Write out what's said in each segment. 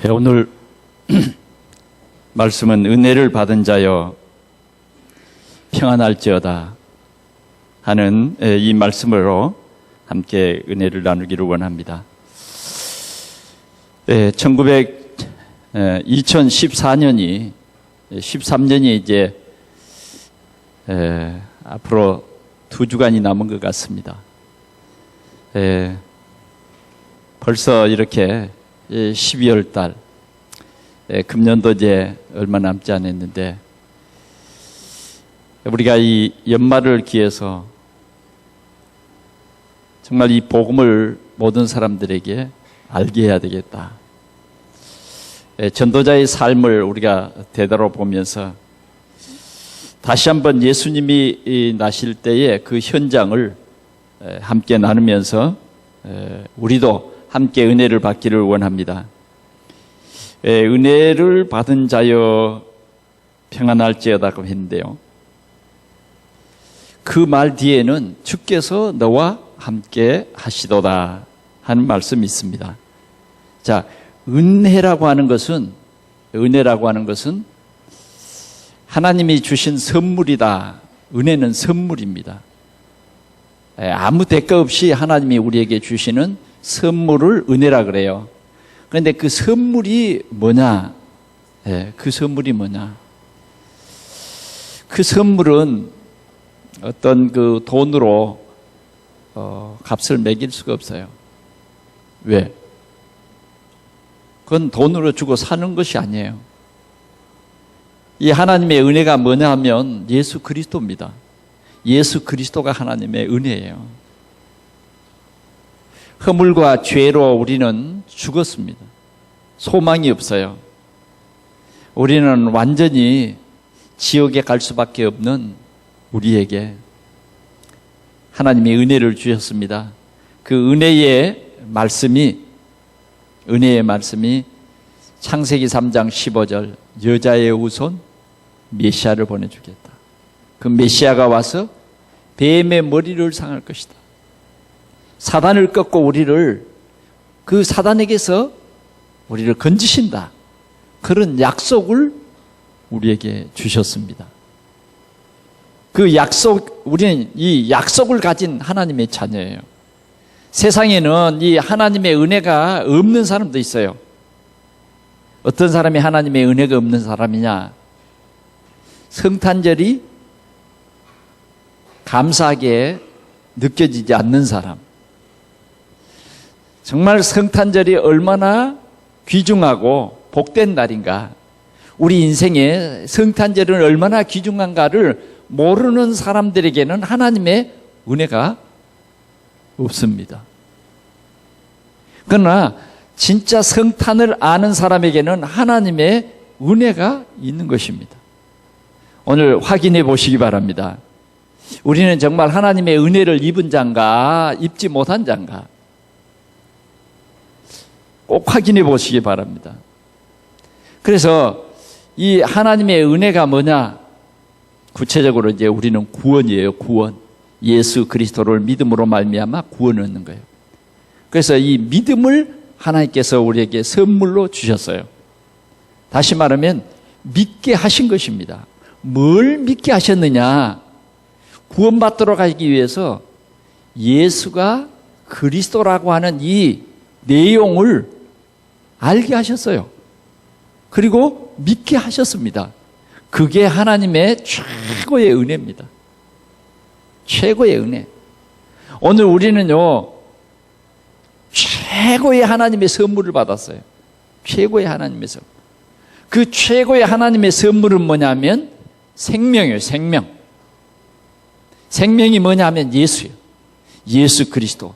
오늘 말씀은 은혜를 받은 자여 평안할지어다 하는 이 말씀으로 함께 은혜를 나누기를 원합니다. 2014년이 13년이 이제 앞으로 2주간이 남은 것 같습니다. 벌써 이렇게 12월 달, 금년도 이제 얼마 남지 않았는데, 우리가 이 연말을 기해서 정말 이 복음을 모든 사람들에게 알게 해야 되겠다. 전도자의 삶을 우리가 되돌아보면서 다시 한번 예수님이 나실 때의 그 현장을 함께 나누면서 우리도 함께 은혜를 받기를 원합니다. 은혜를 받은 자여 평안할지어다고 했는데요. 그 말 뒤에는 주께서 너와 함께 하시도다 하는 말씀이 있습니다. 자, 은혜라고 하는 것은 하나님이 주신 선물이다. 은혜는 선물입니다. 아무 대가 없이 하나님이 우리에게 주시는 선물을 은혜라 그래요. 그런데 그 선물이 뭐냐? 그 선물이 뭐냐? 그 선물은 어떤 그 돈으로 값을 매길 수가 없어요. 왜? 그건 돈으로 주고 사는 것이 아니에요. 이 하나님의 은혜가 뭐냐 하면 예수 그리스도입니다. 예수 그리스도가 하나님의 은혜예요. 허물과 죄로 우리는 죽었습니다. 소망이 없어요. 우리는 완전히 지옥에 갈 수밖에 없는 우리에게 하나님이 은혜를 주셨습니다. 그 은혜의 말씀이 창세기 3장 15절 여자의 후손 메시아를 보내주겠다. 그 메시아가 와서 뱀의 머리를 상할 것이다. 사단을 꺾고 우리를 그 사단에게서 우리를 건지신다. 그런 약속을 우리에게 주셨습니다. 그 약속, 우리는 이 약속을 가진 하나님의 자녀예요. 세상에는 이 하나님의 은혜가 없는 사람도 있어요. 어떤 사람이 하나님의 은혜가 없는 사람이냐? 성탄절이 감사하게 느껴지지 않는 사람. 정말 성탄절이 얼마나 귀중하고 복된 날인가, 우리 인생에 성탄절은 얼마나 귀중한가를 모르는 사람들에게는 하나님의 은혜가 없습니다. 그러나 진짜 성탄을 아는 사람에게는 하나님의 은혜가 있는 것입니다. 오늘 확인해 보시기 바랍니다. 우리는 정말 하나님의 은혜를 입은 자인가 입지 못한 자인가 꼭 확인해 보시기 바랍니다. 그래서 이 하나님의 은혜가 뭐냐? 구체적으로 이제 우리는 구원이에요. 구원. 예수 그리스도를 믿음으로 말미암아 구원을 얻는 거예요. 그래서 이 믿음을 하나님께서 우리에게 선물로 주셨어요. 다시 말하면 믿게 하신 것입니다. 뭘 믿게 하셨느냐? 구원받도록 하기 위해서 예수가 그리스도라고 하는 이 내용을 알게 하셨어요. 그리고 믿게 하셨습니다. 그게 하나님의 최고의 은혜입니다. 최고의 은혜. 오늘 우리는요, 최고의 하나님의 선물을 받았어요. 최고의 하나님의 선물. 그 최고의 하나님의 선물은 뭐냐면 생명이에요. 생명. 생명이 뭐냐면 예수예요. 예수 그리스도.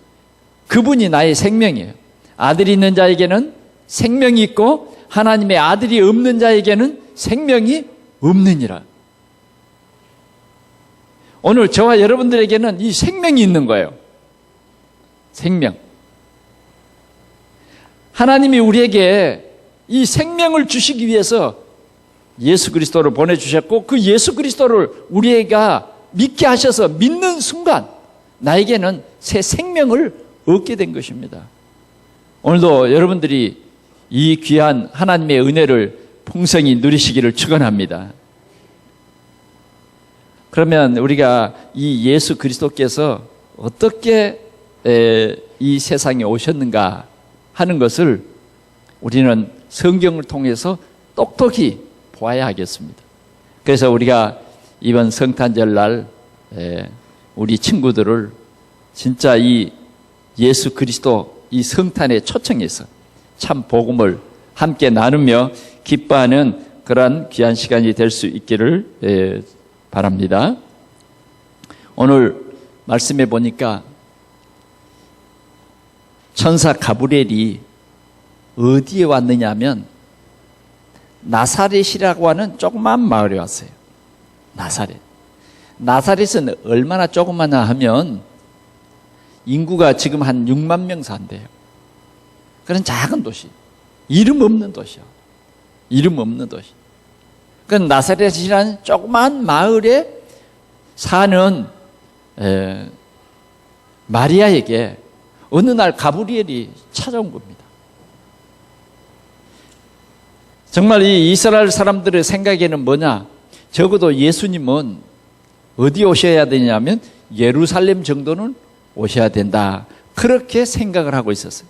그분이 나의 생명이에요. 아들이 있는 자에게는 생명이 있고 하나님의 아들이 없는 자에게는 생명이 없느니라. 오늘 저와 여러분들에게는 이 생명이 있는 거예요. 생명. 하나님이 우리에게 이 생명을 주시기 위해서 예수 그리스도를 보내주셨고, 그 예수 그리스도를 우리가 믿게 하셔서 믿는 순간 나에게는 새 생명을 얻게 된 것입니다. 오늘도 여러분들이 이 귀한 하나님의 은혜를 풍성히 누리시기를 축원합니다. 그러면 우리가 이 예수 그리스도께서 어떻게 이 세상에 오셨는가 하는 것을 우리는 성경을 통해서 똑똑히 보아야 하겠습니다. 그래서 우리가 이번 성탄절 날 우리 친구들을 진짜 이 예수 그리스도 이 성탄에 초청해서 참 복음을 함께 나누며 기뻐하는 그러한 귀한 시간이 될 수 있기를 바랍니다. 오늘 말씀해 보니까 천사 가브리엘이 어디에 왔느냐 하면 나사렛이라고 하는 조그만 마을에 왔어요. 나사렛. 나사렛은 얼마나 조그마냐 하면 인구가 지금 한 6만 명 산대요. 그런 작은 도시. 이름 없는 도시야. 이름 없는 도시. 그 나사렛이라는 조그만 마을에 사는 마리아에게 어느 날 가브리엘이 찾아온 겁니다. 정말 이 이스라엘 사람들의 생각에는 뭐냐? 적어도 예수님은 어디 오셔야 되냐면 예루살렘 정도는 오셔야 된다. 그렇게 생각을 하고 있었어요.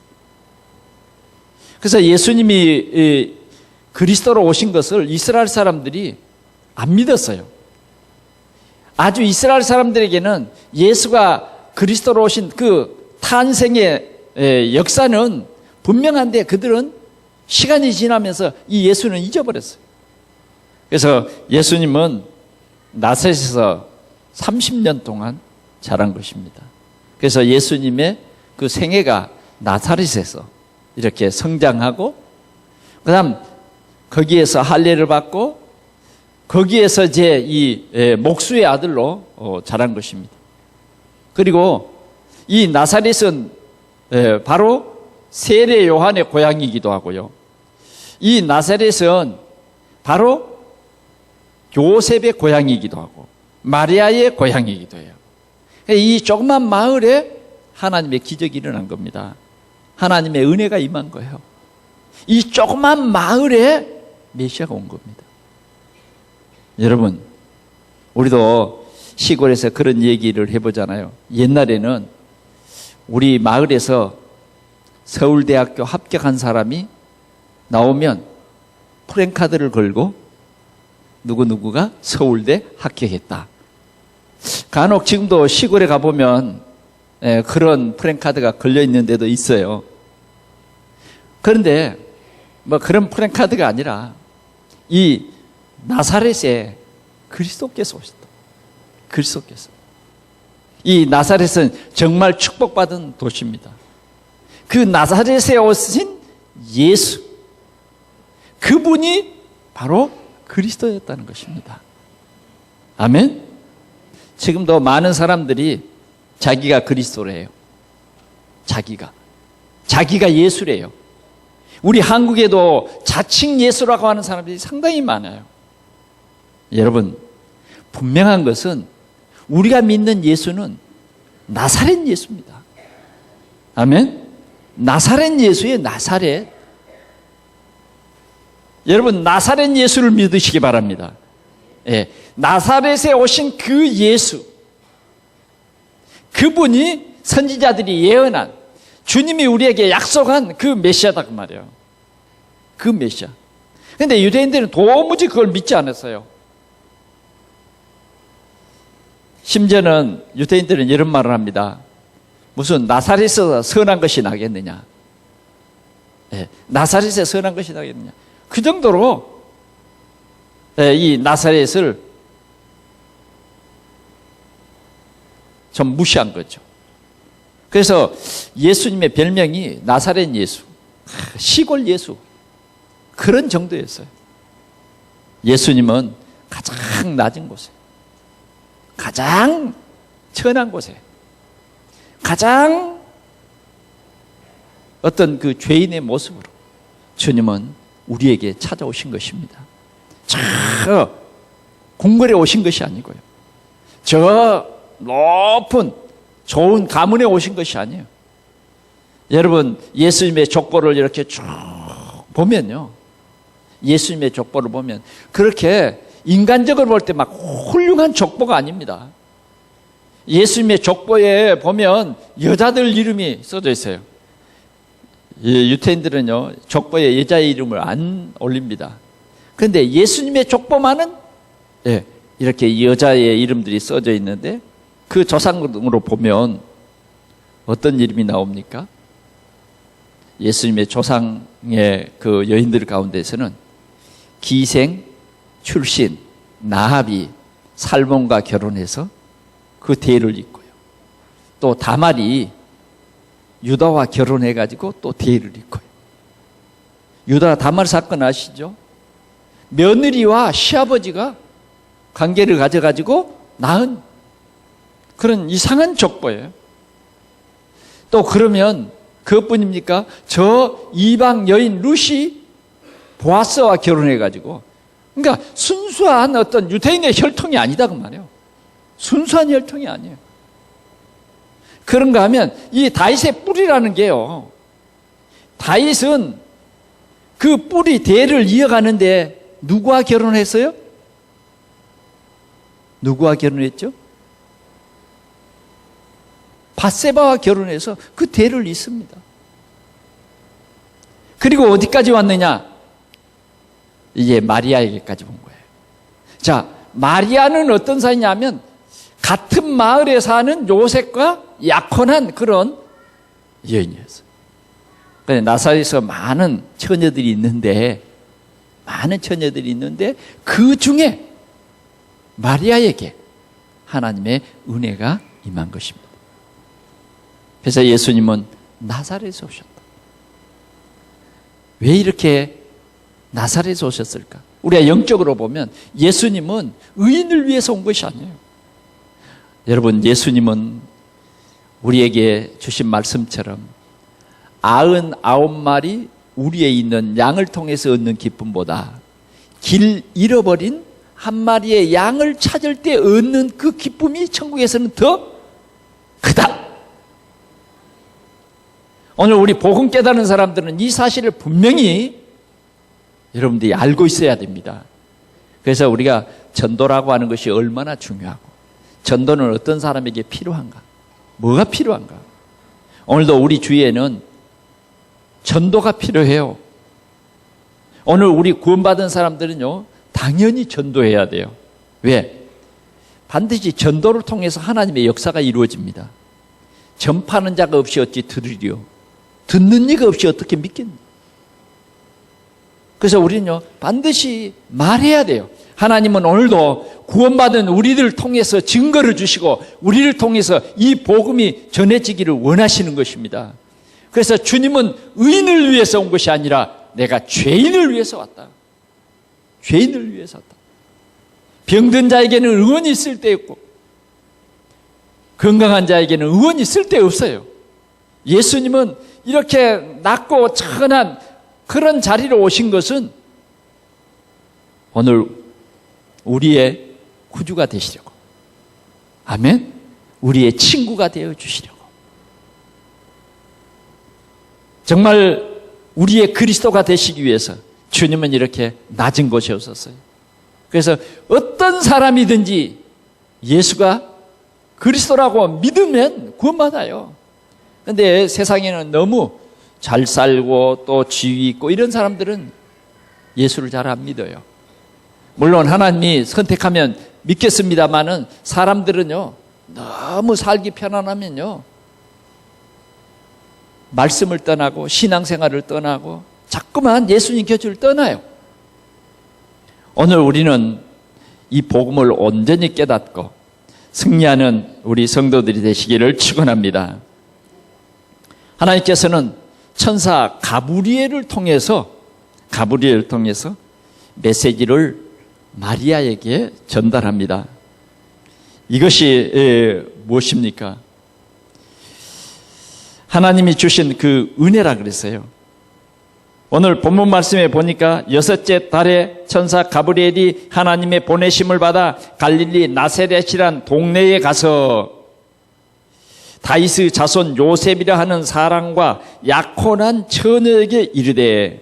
그래서 예수님이 그리스도로 오신 것을 이스라엘 사람들이 안 믿었어요. 아주 이스라엘 사람들에게는 예수가 그리스도로 오신 그 탄생의 역사는 분명한데 그들은 시간이 지나면서 이 예수는 잊어버렸어요. 그래서 예수님은 나사렛에서 30년 동안 자란 것입니다. 그래서 예수님의 그 생애가 나사렛에서 이렇게 성장하고 그다음 거기에서 할례를 받고 거기에서 이제 이 목수의 아들로 자란 것입니다. 그리고 이 나사렛은 바로 세례 요한의 고향이기도 하고요. 이 나사렛은 바로 요셉의 고향이기도 하고 마리아의 고향이기도 해요. 이 조그만 마을에 하나님의 기적이 일어난 겁니다. 하나님의 은혜가 임한 거예요. 이 조그만 마을에 메시아가 온 겁니다. 여러분, 우리도 시골에서 그런 얘기를 해보잖아요. 옛날에는 우리 마을에서 서울대학교 합격한 사람이 나오면 프랭카드를 걸고 누구누구가 서울대 합격했다. 간혹 지금도 시골에 가보면 그런 프랭카드가 걸려있는 데도 있어요. 그런데 뭐 그런 프랭카드가 아니라 이 나사렛에 그리스도께서 오셨다. 그리스도께서. 이 나사렛은 정말 축복받은 도시입니다. 그 나사렛에 오신 예수, 그분이 바로 그리스도였다는 것입니다. 아멘? 지금도 많은 사람들이 자기가 그리스도래요. 자기가 예수래요. 우리 한국에도 자칭 예수라고 하는 사람들이 상당히 많아요. 여러분, 분명한 것은 우리가 믿는 예수는 나사렛 예수입니다. 아멘? 나사렛 예수의 나사렛. 여러분, 나사렛 예수를 믿으시기 바랍니다. 예, 나사렛에 오신 그 예수, 그분이 선지자들이 예언한, 주님이 우리에게 약속한 그 메시아다 그 말이에요. 그 메시아. 그런데 유대인들은 도무지 그걸 믿지 않았어요. 심지어는 유대인들은 이런 말을 합니다. 무슨 나사렛에서 선한 것이 나겠느냐. 예, 나사렛에 선한 것이 나겠느냐. 그 정도로 이 나사렛을 좀 무시한 거죠. 그래서 예수님의 별명이 나사렛 예수, 시골 예수, 그런 정도였어요. 예수님은 가장 낮은 곳에, 가장 천한 곳에, 가장 어떤 그 죄인의 모습으로 주님은 우리에게 찾아오신 것입니다. 저 궁궐에 오신 것이 아니고요. 저 높은 좋은 가문에 오신 것이 아니에요. 여러분, 예수님의 족보를 이렇게 쭉 보면요, 예수님의 족보를 보면 그렇게 인간적으로 볼 때 막 훌륭한 족보가 아닙니다. 예수님의 족보에 보면 여자들 이름이 써져 있어요. 유태인들은요, 족보에 여자의 이름을 안 올립니다. 그런데 예수님의 족보만은 이렇게 여자의 이름들이 써져 있는데, 그 조상으로 보면 어떤 이름이 나옵니까? 예수님의 조상의 그 여인들 가운데서는 기생, 출신, 나합이 살몬과 결혼해서 그 대를 잇고요. 또 다말이 유다와 결혼해가지고 또 대를 잇고요. 유다 다말 사건 아시죠? 며느리와 시아버지가 관계를 가져가지고 낳은 그런 이상한 족보예요. 또 그러면 그것뿐입니까? 저 이방 여인 룻이 보아스와 결혼해가지고, 그러니까 순수한 어떤 유대인의 혈통이 아니다 그 말이에요. 순수한 혈통이 아니에요. 그런가 하면 이 다윗의 뿌리라는 게요, 다윗은 그 뿌리 대를 이어가는데 누구와 결혼했어요? 누구와 결혼했죠? 밧세바와 결혼해서 그 대를 잇습니다. 그리고 어디까지 왔느냐? 이제 마리아에게까지 온 거예요. 자, 마리아는 어떤 사이냐면 같은 마을에 사는 요셉과 약혼한 그런 여인이었어요. 나사렛에서 많은 처녀들이 있는데 그 중에 마리아에게 하나님의 은혜가 임한 것입니다. 그래서 예수님은 나사렛에서 오셨다. 왜 이렇게 나사렛에서 오셨을까? 우리가 영적으로 보면 예수님은 의인을 위해서 온 것이 아니에요. 여러분, 예수님은 우리에게 주신 말씀처럼 99마리 우리에 있는 양을 통해서 얻는 기쁨보다 길 잃어버린 한 마리의 양을 찾을 때 얻는 그 기쁨이 천국에서는 더 크다. 오늘 우리 복음 깨달은 사람들은 이 사실을 분명히 여러분들이 알고 있어야 됩니다. 그래서 우리가 전도라고 하는 것이 얼마나 중요하고, 전도는 어떤 사람에게 필요한가, 뭐가 필요한가. 오늘도 우리 주위에는 전도가 필요해요. 오늘 우리 구원받은 사람들은요, 당연히 전도해야 돼요. 왜? 반드시 전도를 통해서 하나님의 역사가 이루어집니다. 전파하는 자가 없이 어찌 들으리요? 듣는 이가 없이 어떻게 믿겠니? 그래서 우리는요, 반드시 말해야 돼요. 하나님은 오늘도 구원받은 우리들을 통해서 증거를 주시고 우리를 통해서 이 복음이 전해지기를 원하시는 것입니다. 그래서 주님은 의인을 위해서 온 것이 아니라 내가 죄인을 위해서 왔다. 죄인을 위해서 왔다. 병든 자에게는 의원이 쓸데없고 건강한 자에게는 의원이 쓸데없어요. 예수님은 이렇게 낮고 천한 그런 자리로 오신 것은 오늘 우리의 구주가 되시려고, 아멘, 우리의 친구가 되어 주시려고, 정말 우리의 그리스도가 되시기 위해서 주님은 이렇게 낮은 곳에 오셨어요. 그래서 어떤 사람이든지 예수가 그리스도라고 믿으면 구원받아요. 그런데 세상에는 너무 잘 살고 또 지위 있고 이런 사람들은 예수를 잘 안 믿어요. 물론 하나님이 선택하면 믿겠습니다만은 사람들은요, 너무 살기 편안하면요, 말씀을 떠나고 신앙생활을 떠나고 자꾸만 예수님 곁을 떠나요. 오늘 우리는 이 복음을 온전히 깨닫고 승리하는 우리 성도들이 되시기를 축원합니다. 하나님께서는 천사 가브리엘을 통해서 메시지를 마리아에게 전달합니다. 이것이 무엇입니까? 하나님이 주신 그 은혜라 그랬어요. 오늘 본문 말씀에 보니까 6째 달에 천사 가브리엘이 하나님의 보내심을 받아 갈릴리 나사렛이란 동네에 가서 다윗의 자손 요셉이라 하는 사람과 약혼한 처녀에게 이르되,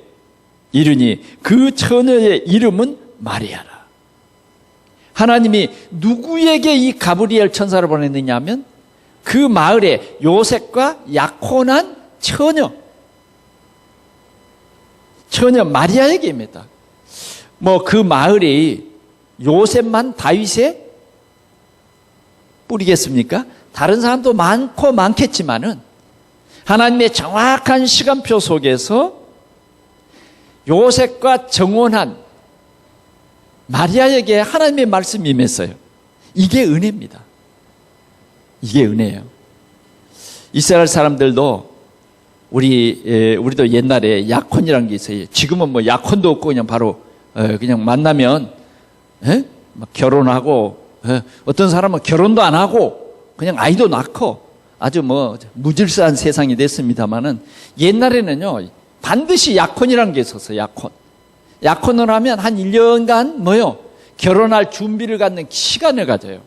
이르니 그 처녀의 이름은 마리아라. 하나님이 누구에게 이 가브리엘 천사를 보냈느냐 하면 그 마을에 요셉과 약혼한 처녀 마리아에게입니다. 뭐 그 마을이 요셉만 다윗의 뿌리겠습니까? 다른 사람도 많겠지만은 하나님의 정확한 시간표 속에서 요셉과 정혼한 마리아에게 하나님의 말씀이 임했어요. 이게 은혜입니다. 이게 은혜예요. 이스라엘 사람들도 우리도 옛날에 약혼이라는 게 있어요. 지금은 뭐 약혼도 없고 그냥 바로 그냥 만나면 막 결혼하고 어떤 사람은 결혼도 안 하고 그냥 아이도 낳고 아주 뭐 무질서한 세상이 됐습니다만은 옛날에는요 반드시 약혼이라는 게 있었어요. 약혼을 하면 한 1년간 결혼할 준비를 갖는 시간을 가져요.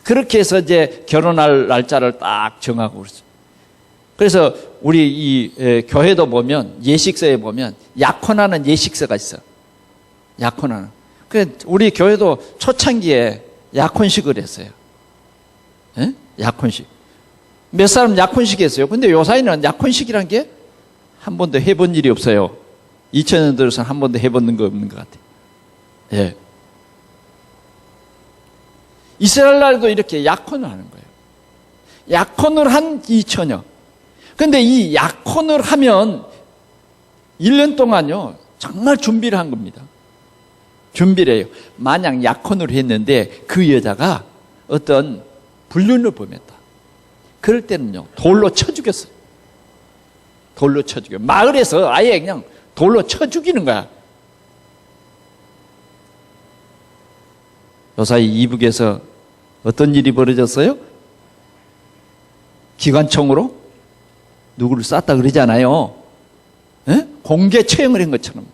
그렇게 해서 이제 결혼할 날짜를 딱 정하고 그랬어요. 그래서 우리 이 교회도 보면 예식서에 보면 약혼하는 예식서가 있어요. 약혼하는. 그 우리 교회도 초창기에 약혼식을 했어요. 약혼식. 몇 사람 약혼식 했어요. 근데 요사이는 약혼식이란 게 한 번도 해본 일이 없어요. 2000년 들어서 한 번도 해본 거 없는 것 같아요. 예. 이스라엘 나라도 이렇게 약혼을 하는 거예요. 약혼을 한 이 처녀. 근데 이 약혼을 하면 1년 동안요, 정말 준비를 한 겁니다. 준비를 해요. 만약 약혼을 했는데 그 여자가 어떤 불륜을 범했다. 그럴 때는요, 돌로 쳐 죽였어요. 돌로 쳐 죽여. 마을에서 아예 그냥 돌로 쳐 죽이는 거야. 요사이 이북에서 어떤 일이 벌어졌어요? 기관총으로 누구를 쐈다 그러잖아요. 공개 처형을 한 것처럼.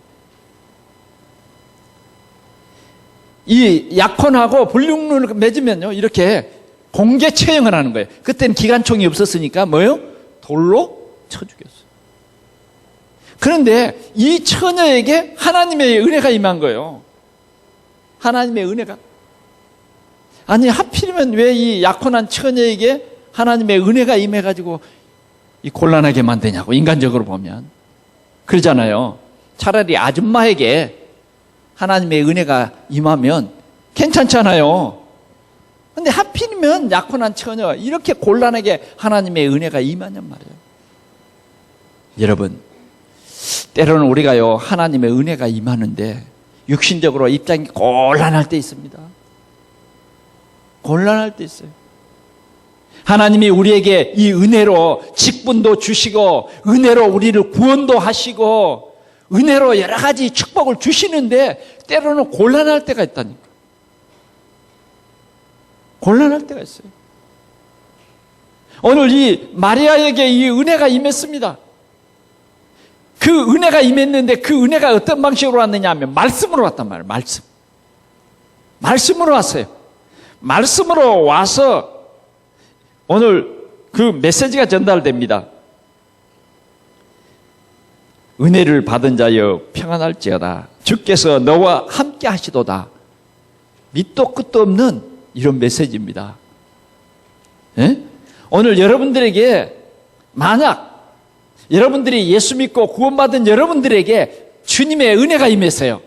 이 약혼하고 불륜을 맺으면요, 이렇게 공개 처형을 하는 거예요. 그때는 기관총이 없었으니까 돌로 쳐 죽였어요. 그런데 이 처녀에게 하나님의 은혜가 임한 거예요. 하나님의 은혜가. 아니, 하필이면 왜 이 약혼한 처녀에게 하나님의 은혜가 임해가지고 이 곤란하게 만드냐고, 인간적으로 보면. 그러잖아요. 차라리 아줌마에게 하나님의 은혜가 임하면 괜찮잖아요. 근데 하필이면 약혼한 처녀, 이렇게 곤란하게 하나님의 은혜가 임하냔 말이에요. 여러분, 때로는 우리가요, 하나님의 은혜가 임하는데 육신적으로 입장이 곤란할 때 있습니다. 곤란할 때 있어요. 하나님이 우리에게 이 은혜로 직분도 주시고 은혜로 우리를 구원도 하시고 은혜로 여러 가지 축복을 주시는데 때로는 곤란할 때가 있다니까. 곤란할 때가 있어요. 오늘 이 마리아에게 이 은혜가 임했습니다. 그 은혜가 임했는데 그 은혜가 어떤 방식으로 왔느냐 하면 말씀으로 왔단 말이에요. 말씀으로 왔어요. 말씀으로 와서 오늘 그 메시지가 전달됩니다. 은혜를 받은 자여 평안할지어다. 주께서 너와 함께 하시도다. 밑도 끝도 없는 이런 메시지입니다. 예? 오늘 여러분들에게 만약 여러분들이 예수 믿고 구원받은 여러분들에게 주님의 은혜가 임했어요.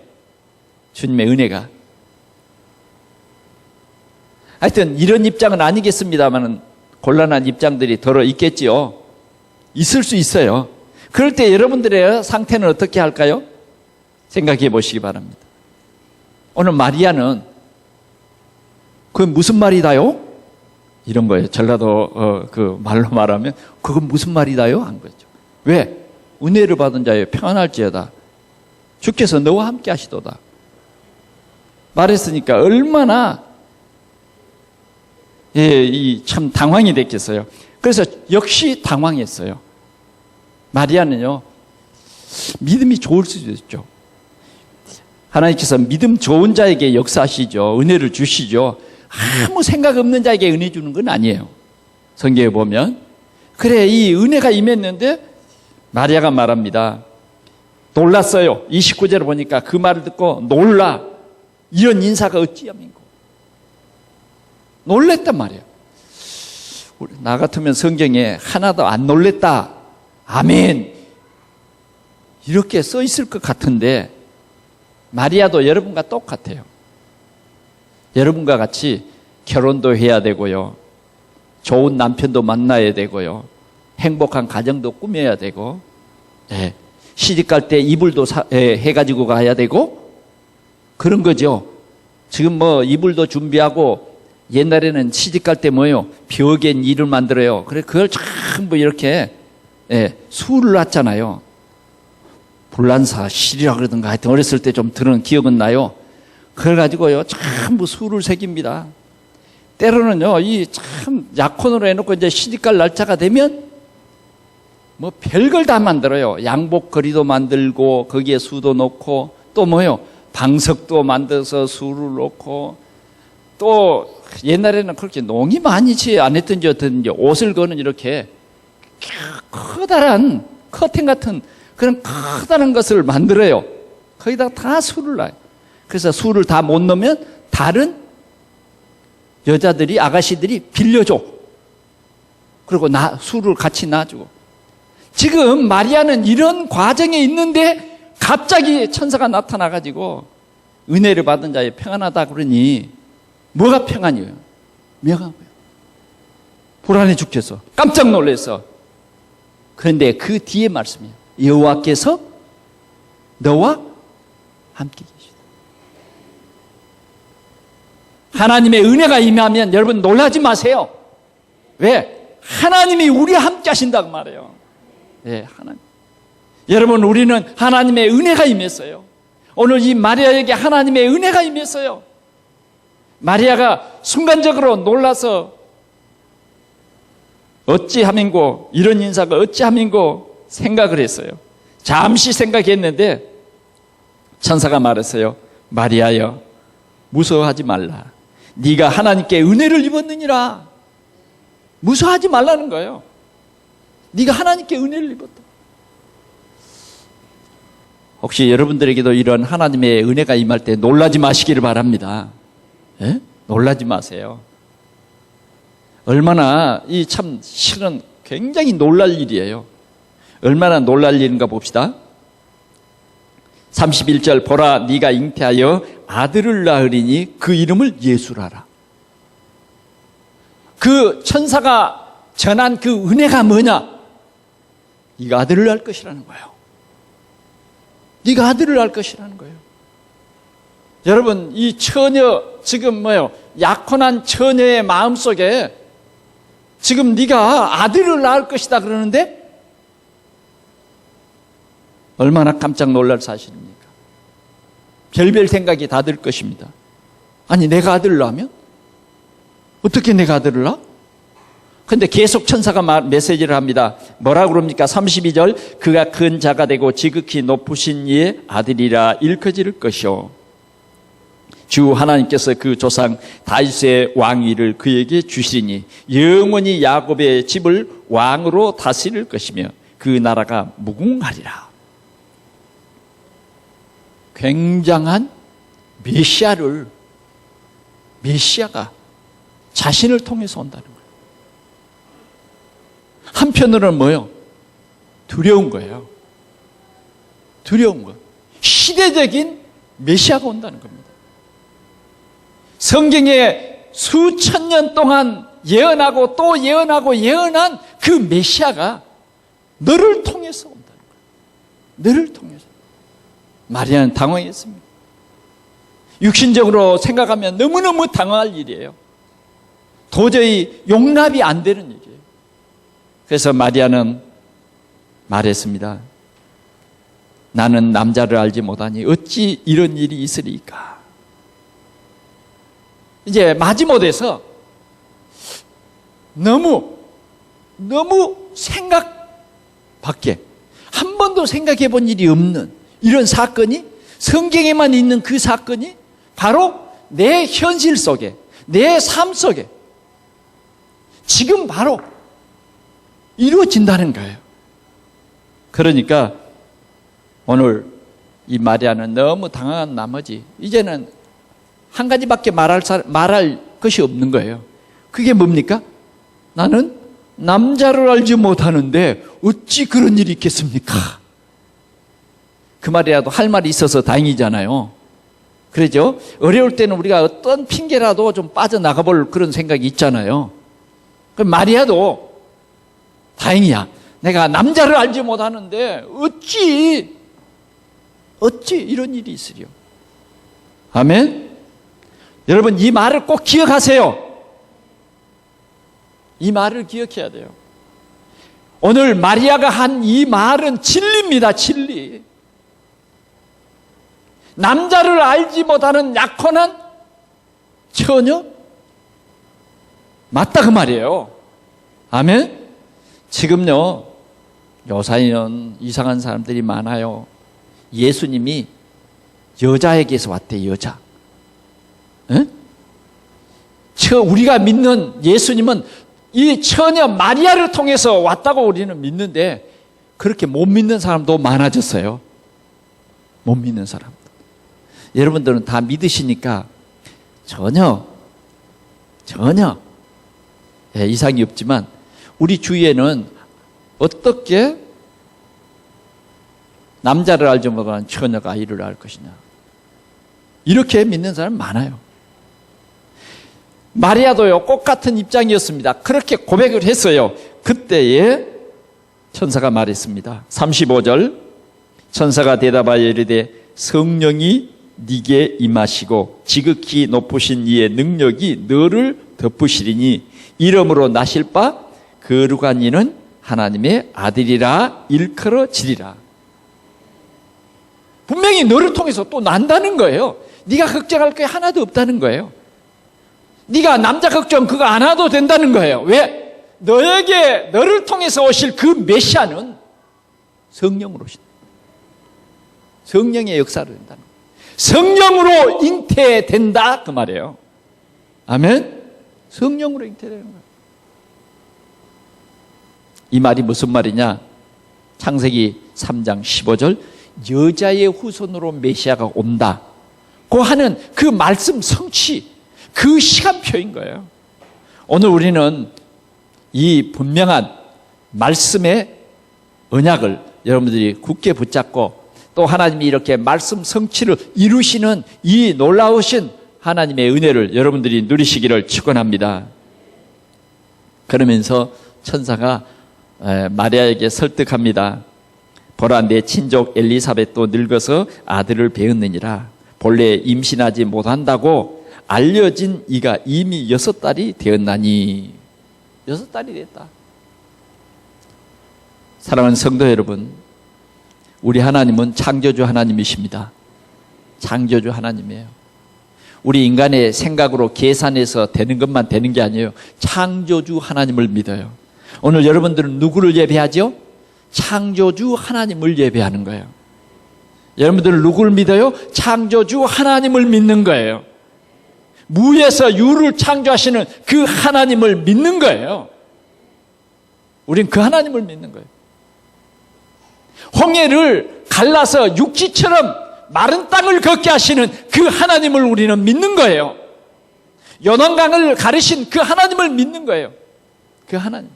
주님의 은혜가. 하여튼 이런 입장은 아니겠습니다만 곤란한 입장들이 더러 있겠지요. 있을 수 있어요. 그럴 때 여러분들의 상태는 어떻게 할까요? 생각해 보시기 바랍니다. 오늘 마리아는 그건 무슨 말이다요? 이런 거예요. 전라도 그 말로 말하면 그건 무슨 말이다요? 한 거죠. 왜? 은혜를 받은 자여 평안할지어다. 주께서 너와 함께 하시도다. 말했으니까 얼마나 참 당황이 됐겠어요. 그래서 역시 당황했어요. 마리아는요, 믿음이 좋을 수도 있죠. 하나님께서 믿음 좋은 자에게 역사하시죠. 은혜를 주시죠. 아무 생각 없는 자에게 은혜 주는 건 아니에요. 성경에 보면. 그래, 이 은혜가 임했는데 마리아가 말합니다. 놀랐어요. 29절을 보니까 그 말을 듣고 놀라. 이런 인사가 어찌함인고. 놀랬단 말이에요. 나 같으면 성경에 하나도 안 놀랬다. 아멘. 이렇게 써 있을 것 같은데 마리아도 여러분과 똑같아요. 여러분과 같이 결혼도 해야 되고요. 좋은 남편도 만나야 되고요. 행복한 가정도 꾸며야 되고, 예. 시집갈 때 이불도 해가지고 가야 되고, 그런 거죠. 지금 뭐 이불도 준비하고, 옛날에는 시집갈 때 뭐예요? 벽엔 이를 만들어요. 그래, 그걸 전부 이렇게, 예, 수를 놨잖아요. 불란사 실이라 그러던가 하여튼 어렸을 때 좀 들은 기억은 나요. 그걸 가지고요, 전부 수를 새깁니다. 때로는요, 이 참 약혼으로 해놓고 이제 시집갈 날짜가 되면 뭐 별걸 다 만들어요. 양복거리도 만들고 거기에 수도 놓고 또 뭐요? 방석도 만들어서 수를 놓고 또 옛날에는 그렇게 농이 많이 안 했든지 어떤지 옷을 거는 이렇게 커다란 커튼 같은 그런 커다란 것을 만들어요. 거기다가 다 수를 놔요. 그래서 수를 다 못 넣으면 다른 여자들이 아가씨들이 빌려줘. 그리고 수를 같이 놔주고. 지금 마리아는 이런 과정에 있는데 갑자기 천사가 나타나가지고 은혜를 받은 자에 평안하다 그러니 뭐가 평안이에요? 명하고요. 불안해 죽겠어. 깜짝 놀랐어. 그런데 그 뒤에 말씀이에요. 여호와께서 너와 함께 계시다. 하나님의 은혜가 임하면 여러분 놀라지 마세요. 왜? 하나님이 우리와 함께 하신다고 말해요. 네, 하나님. 여러분, 우리는 하나님의 은혜가 임했어요. 오늘 이 마리아에게 하나님의 은혜가 임했어요. 마리아가 순간적으로 놀라서 어찌함인고, 이런 인사가 어찌함인고 생각을 했어요. 잠시 생각했는데 천사가 말했어요. 마리아여, 무서워하지 말라. 네가 하나님께 은혜를 입었느니라. 무서워하지 말라는 거예요. 네가 하나님께 은혜를 입었다. 혹시 여러분들에게도 이런 하나님의 은혜가 임할 때 놀라지 마시기를 바랍니다. 예? 놀라지 마세요. 얼마나 이 참 실은 굉장히 놀랄 일이에요. 얼마나 놀랄 일인가 봅시다. 31절 보라 네가 잉태하여 아들을 낳으리니 그 이름을 예수라라. 그 천사가 전한 그 은혜가 뭐냐? 네가 아들을 낳을 것이라는 거예요. 네가 아들을 낳을 것이라는 거예요. 여러분, 이 처녀 지금 뭐예요? 약혼한 처녀의 마음속에 지금 네가 아들을 낳을 것이다 그러는데 얼마나 깜짝 놀랄 사실입니까? 별별 생각이 다 들 것입니다. 아니, 내가 아들을 낳으면? 어떻게 내가 아들을 낳아? 근데 계속 천사가 메시지를 합니다. 뭐라고 그럽니까? 32절 그가 큰 자가 되고 지극히 높으신 이의 아들이라 일컬어질 것이요 주 하나님께서 그 조상 다윗의 왕위를 그에게 주시리니 영원히 야곱의 집을 왕으로 다스릴 것이며 그 나라가 무궁하리라. 굉장한 메시아가 자신을 통해서 온다는 거예요. 한편으로는 뭐예요? 두려운 거예요. 두려운 거. 시대적인 메시아가 온다는 겁니다. 성경에 수천 년 동안 예언하고 또 예언한 그 메시아가 너를 통해서 온다는 거예요. 너를 통해서. 마리아는 당황했습니다. 육신적으로 생각하면 너무너무 당황할 일이에요. 도저히 용납이 안 되는 일이에요. 그래서 마리아는 말했습니다. 나는 남자를 알지 못하니 어찌 이런 일이 있으리까. 이제 마지못해서 너무 생각 밖에 한 번도 생각해 본 일이 없는 이런 사건이 성경에만 있는 그 사건이 바로 내 현실 속에 내 삶 속에 지금 바로 이루어진다는 거예요. 그러니까 오늘 이 마리아는 너무 당황한 나머지 이제는 한 가지밖에 말할 것이 없는 거예요. 그게 뭡니까? 나는 남자를 알지 못하는데 어찌 그런 일이 있겠습니까? 그 말이라도 할 말이 있어서 다행이잖아요. 그러죠? 어려울 때는 우리가 어떤 핑계라도 좀 빠져나가 볼 그런 생각이 있잖아요. 그럼 마리아도 다행이야. 내가 남자를 알지 못하는데 어찌 이런 일이 있으려. 아멘? 여러분, 이 말을 꼭 기억하세요. 이 말을 기억해야 돼요. 오늘 마리아가 한 이 말은 진리입니다. 진리. 남자를 알지 못하는 약혼한 처녀? 맞다 그 말이에요. 아멘? 지금요, 요사이는 이상한 사람들이 많아요. 예수님이 여자에게서 왔대, 여자. 에? 우리가 믿는 예수님은 이 처녀 마리아를 통해서 왔다고 우리는 믿는데 그렇게 못 믿는 사람도 많아졌어요. 못 믿는 사람. 여러분들은 다 믿으시니까 전혀 이상이 없지만 우리 주위에는 어떻게 남자를 알지 못하는 처녀가 아이를 낳을 것이냐 이렇게 믿는 사람 많아요. 마리아도요 똑같은 입장이었습니다. 그렇게 고백을 했어요. 그때에 천사가 말했습니다. 35절 천사가 대답하여 이르되 성령이 네게 임하시고 지극히 높으신 이의 능력이 너를 덮으시리니 이름으로 나실 바 거룩한 이는 하나님의 아들이라 일컬어지리라. 분명히 너를 통해서 또 난다는 거예요. 네가 걱정할 게 하나도 없다는 거예요. 네가 남자 걱정 그거 안 해도 된다는 거예요. 왜? 너를 통해서 오실 그 메시아는 성령으로 오신다. 성령의 역사를 된다는 거예요. 성령으로 잉태된다 그 말이에요. 아멘? 성령으로 잉태되는 거예요. 이 말이 무슨 말이냐? 창세기 3장 15절 여자의 후손으로 메시아가 온다 고 하는 그 말씀 성취, 그 시간표인 거예요. 오늘 우리는 이 분명한 말씀의 언약을 여러분들이 굳게 붙잡고 또 하나님이 이렇게 말씀 성취를 이루시는 이 놀라우신 하나님의 은혜를 여러분들이 누리시기를 축원합니다. 그러면서 천사가 마리아에게 설득합니다. 보라 내 친족 엘리사벳도 늙어서 아들을 배었느니라. 본래 임신하지 못한다고 알려진 이가 이미 6달이 되었나니. 6달이 됐다. 사랑하는 성도 여러분, 우리 하나님은 창조주 하나님이십니다. 창조주 하나님이에요. 우리 인간의 생각으로 계산해서 되는 것만 되는 게 아니에요. 창조주 하나님을 믿어요. 오늘 여러분들은 누구를 예배하죠? 창조주 하나님을 예배하는 거예요. 여러분들은 누구를 믿어요? 창조주 하나님을 믿는 거예요. 무에서 유를 창조하시는 그 하나님을 믿는 거예요. 우린 그 하나님을 믿는 거예요. 홍해를 갈라서 육지처럼 마른 땅을 걷게 하시는 그 하나님을 우리는 믿는 거예요. 요단강을 가르신 그 하나님을 믿는 거예요. 그 하나님.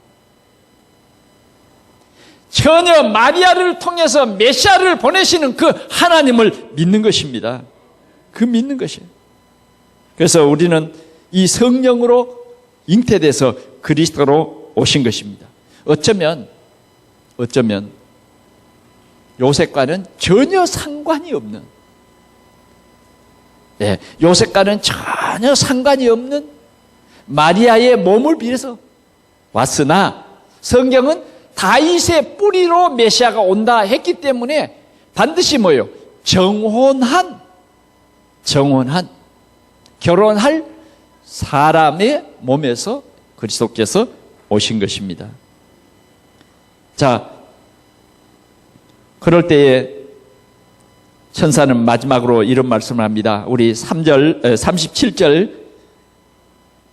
처녀 마리아를 통해서 메시아를 보내시는 그 하나님을 믿는 것입니다. 그 믿는 것이에요. 그래서 우리는 이 성령으로 잉태돼서 그리스도로 오신 것입니다. 어쩌면 요셉과는 전혀 상관이 없는, 요셉과는 전혀 상관이 없는 마리아의 몸을 빌어서 왔으나 성경은 다윗의 뿌리로 메시아가 온다 했기 때문에 반드시 뭐예요? 정혼한 결혼할 사람의 몸에서 그리스도께서 오신 것입니다. 자, 그럴 때에 천사는 마지막으로 이런 말씀을 합니다. 우리 37절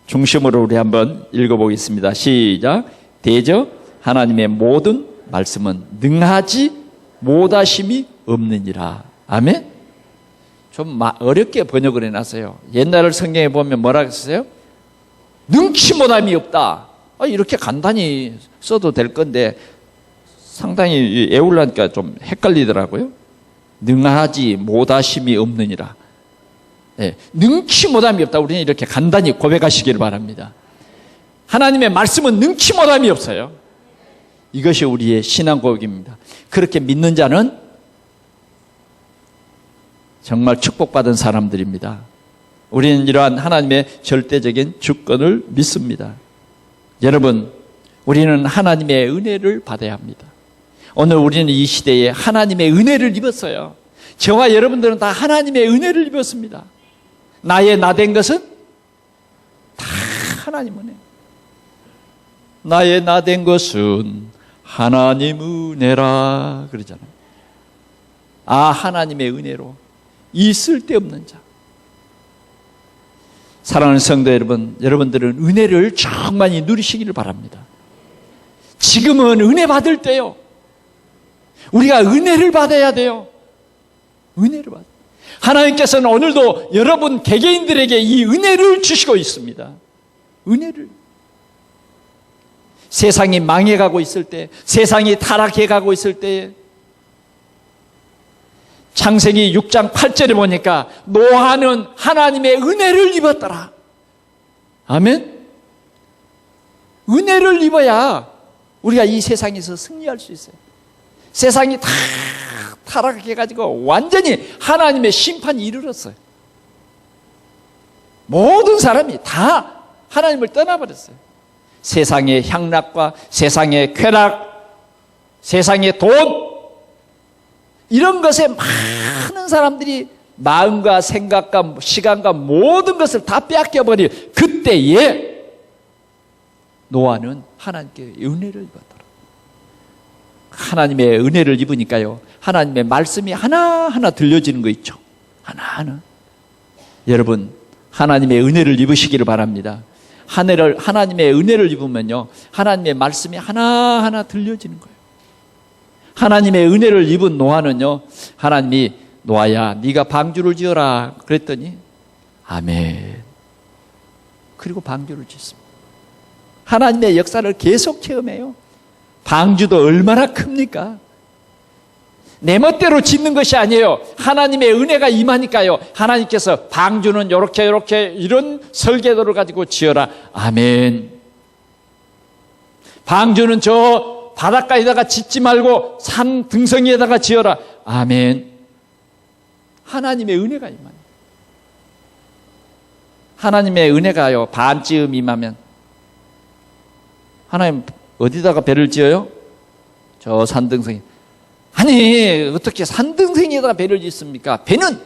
중심으로 우리 한번 읽어보겠습니다. 시작. 대저 하나님의 모든 말씀은 능하지 못하심이 없느니라. 아멘? 좀 어렵게 번역을 해놨어요. 옛날 성경에 보면 뭐라고 했어요? 능치못함이 없다. 이렇게 간단히 써도 될 건데 상당히 애울라니까 좀 헷갈리더라고요. 능하지 못하심이 없느니라. 네, 능치못함이 없다. 우리는 이렇게 간단히 고백하시기를 바랍니다. 하나님의 말씀은 능치못함이 없어요. 이것이 우리의 신앙 고백입니다. 그렇게 믿는 자는 정말 축복받은 사람들입니다. 우리는 이러한 하나님의 절대적인 주권을 믿습니다. 여러분, 우리는 하나님의 은혜를 받아야 합니다. 오늘 우리는 이 시대에 하나님의 은혜를 입었어요. 저와 여러분들은 다 하나님의 은혜를 입었습니다. 나의 나된 것은 다 하나님 은혜. 나의 나된 것은 하나님 은혜라 그러잖아요. 하나님의 은혜로 이 쓸데없는 자. 사랑하는 성도 여러분, 여러분들은 은혜를 충만히 누리시기를 바랍니다. 지금은 은혜 받을 때요. 우리가 은혜를 받아야 돼요. 은혜를 받아요. 하나님께서는 오늘도 여러분 개개인들에게 이 은혜를 주시고 있습니다. 은혜를. 세상이 망해가고 있을 때, 세상이 타락해가고 있을 때, 창세기 6장 8절에 보니까 노아는 하나님의 은혜를 입었더라. 아멘. 은혜를 입어야 우리가 이 세상에서 승리할 수 있어요. 세상이 다 타락해가지고 완전히 하나님의 심판이 이르렀어요. 모든 사람이 다 하나님을 떠나버렸어요. 세상의 향락과 세상의 쾌락, 세상의 돈, 이런 것에 많은 사람들이 마음과 생각과 시간과 모든 것을 다 빼앗겨버린 그때에 노아는 하나님께 은혜를 입었더라. 하나님의 은혜를 입으니까요, 하나님의 말씀이 하나하나 들려지는 거 있죠. 하나하나. 여러분, 하나님의 은혜를 입으시기를 바랍니다. 하나님의 은혜를 입으면요, 하나님의 말씀이 하나하나 들려지는 거예요. 하나님의 은혜를 입은 노아는요, 하나님이 노아야 네가 방주를 지어라 그랬더니 아멘. 그리고 방주를 짓습니다. 하나님의 역사를 계속 체험해요. 방주도 얼마나 큽니까? 내 멋대로 짓는 것이 아니에요. 하나님의 은혜가 임하니까요, 하나님께서 방주는 이렇게 이런 설계도를 가지고 지어라. 아멘. 방주는 저 바닷가에다가 짓지 말고 산 등성이에다가 지어라. 아멘. 하나님의 은혜가 임하니. 하나님의 은혜가요, 반쯤 임하면 하나님 어디다가 배를 지어요? 저 산등성이. 아니, 어떻게 산등성이에다가 배를 짓습니까? 배는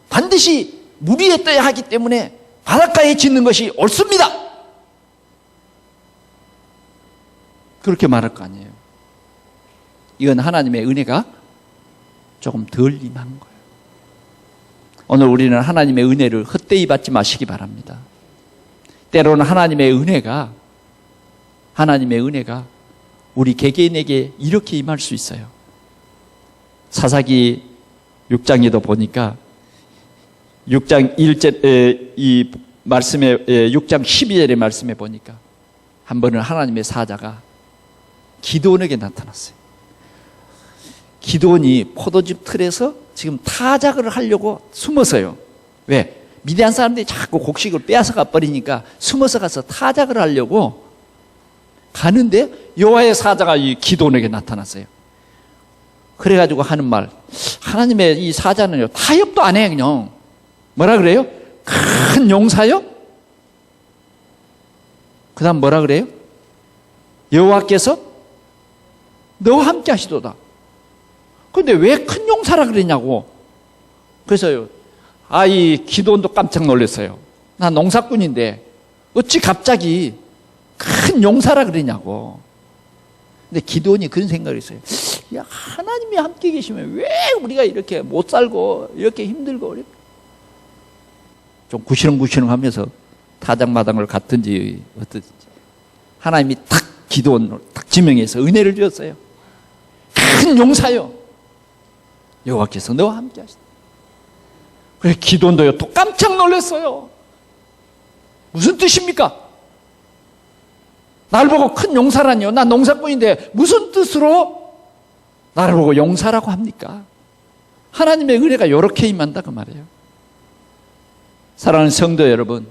반드시 물 위에 떠야 하기 때문에 바닷가에 짓는 것이 옳습니다. 그렇게 말할 거 아니에요. 이건 하나님의 은혜가 조금 덜 임한 거예요. 오늘 우리는 하나님의 은혜를 헛되이 받지 마시기 바랍니다. 때로는 하나님의 은혜가 우리 개개인에게 이렇게 임할 수 있어요. 사사기 6장에도 보니까 6장 1절 이 말씀에 6장 12절의 말씀에 보니까 한 번은 하나님의 사자가 기드온에게 나타났어요. 기드온이 포도즙 틀에서 지금 타작을 하려고 숨어서요. 왜? 미디안 사람들이 자꾸 곡식을 빼앗아가 버리니까 숨어서 가서 타작을 하려고 가는데 여호와의 사자가 이 기드온에게 나타났어요. 그래가지고 하는 말, 하나님의 이 사자는요, 타협도 안 해. 그냥 뭐라 그래요? 큰 용사요? 그 다음 뭐라 그래요? 여호와께서 너와 함께 하시도다. 근데 왜 큰 용사라 그랬냐고. 그래서요, 이 기드온도 깜짝 놀랐어요. 나 농사꾼인데 어찌 갑자기 큰 용사라 그러냐고. 근데 기드온이 그런 생각을 했어요. 야, 하나님이 함께 계시면 왜 우리가 이렇게 못 살고 이렇게 힘들고 어렵게. 좀 구시렁구시렁 하면서 타작마당을 갔든지 어떻든지 하나님이 탁 기드온을 딱 지명해서 은혜를 주었어요. 큰 용사요. 여호와께서 너와 함께 하시다. 그래 기도원도요 또 깜짝 놀랐어요. 무슨 뜻입니까? 나를 보고 큰 용사라니요. 난 농사꾼인데 무슨 뜻으로 나를 보고 용사라고 합니까? 하나님의 은혜가 이렇게 임한다 그 말이에요. 사랑하는 성도 여러분,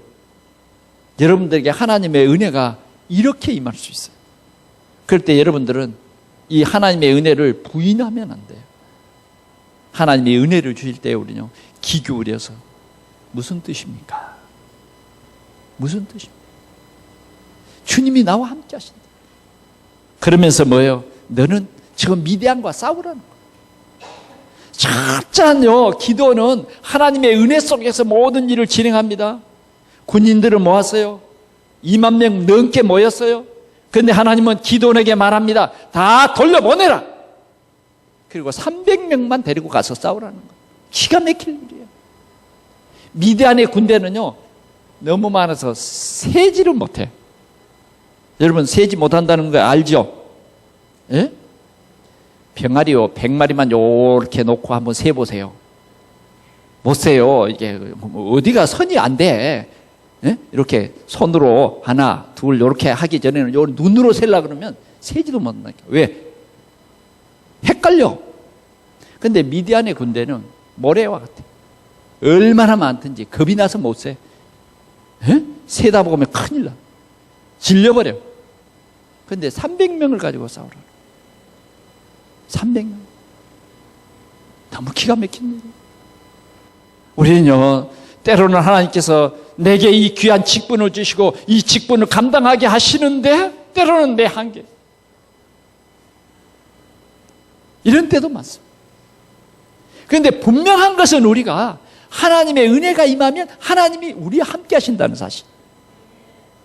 여러분들에게 하나님의 은혜가 이렇게 임할 수 있어요. 그럴 때 여러분들은 이 하나님의 은혜를 부인하면 안 돼요. 하나님의 은혜를 주실 때 우리는요 귀 기울여서 무슨 뜻입니까? 무슨 뜻입니까? 주님이 나와 함께 하신다. 그러면서 뭐예요? 너는 지금 미디안과 싸우라는 거예요. 철저한요 기도는 하나님의 은혜 속에서 모든 일을 진행합니다. 군인들을 모았어요. 2만 명 넘게 모였어요. 그런데 하나님은 기도원에게 말합니다. 다 돌려보내라. 그리고 300명만 데리고 가서 싸우라는 거예요. 기가 막힐 일이에요. 미디안의 군대는요 너무 많아서 세지를 못해. 여러분 세지 못한다는 거 알죠? 예? 병아리요 100마리만 요렇게 놓고 한번 세보세요. 못 세요. 이게 어디가 선이 안 돼. 예? 이렇게 손으로 하나 둘 이렇게 하기 전에는 요 눈으로 세려고 그러면 세지도 못한다니까. 왜? 헷갈려. 근데 미디안의 군대는 모래와 같아. 얼마나 많든지 겁이 나서 못 세. 예? 세다 보면 큰일 나. 질려버려. 근데 300명을 가지고 싸우라. 300명. 너무 기가 막힌 일이에요. 우리는요, 때로는 하나님께서 내게 이 귀한 직분을 주시고 이 직분을 감당하게 하시는데 때로는 내 한계. 이런 때도 많습니다. 그런데 분명한 것은 우리가 하나님의 은혜가 임하면 하나님이 우리와 함께 하신다는 사실.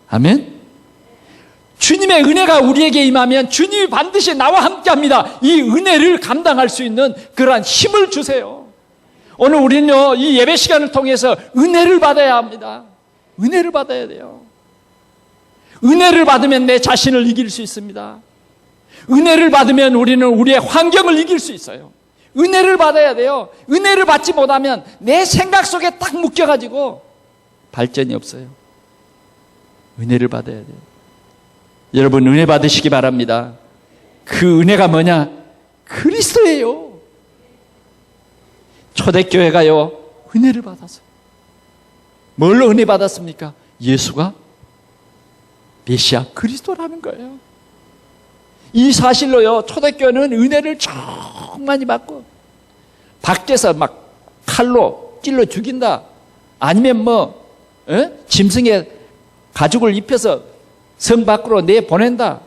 아멘. 주님의 은혜가 우리에게 임하면 주님이 반드시 나와 함께 합니다. 이 은혜를 감당할 수 있는 그러한 힘을 주세요. 오늘 우리는요, 이 예배 시간을 통해서 은혜를 받아야 합니다. 은혜를 받아야 돼요. 은혜를 받으면 내 자신을 이길 수 있습니다. 은혜를 받으면 우리는 우리의 환경을 이길 수 있어요. 은혜를 받아야 돼요. 은혜를 받지 못하면 내 생각 속에 딱 묶여가지고 발전이 없어요. 은혜를 받아야 돼요. 여러분 은혜 받으시기 바랍니다. 그 은혜가 뭐냐? 그리스도예요. 초대교회가요 은혜를 받았어요. 뭘로 은혜 받았습니까? 예수가 메시아 그리스도라는 거예요. 이 사실로요 초대교회는 은혜를 정말 많이 받고 밖에서 막 칼로 찔러 죽인다 아니면 짐승의 가죽을 입혀서 성 밖으로 내보낸다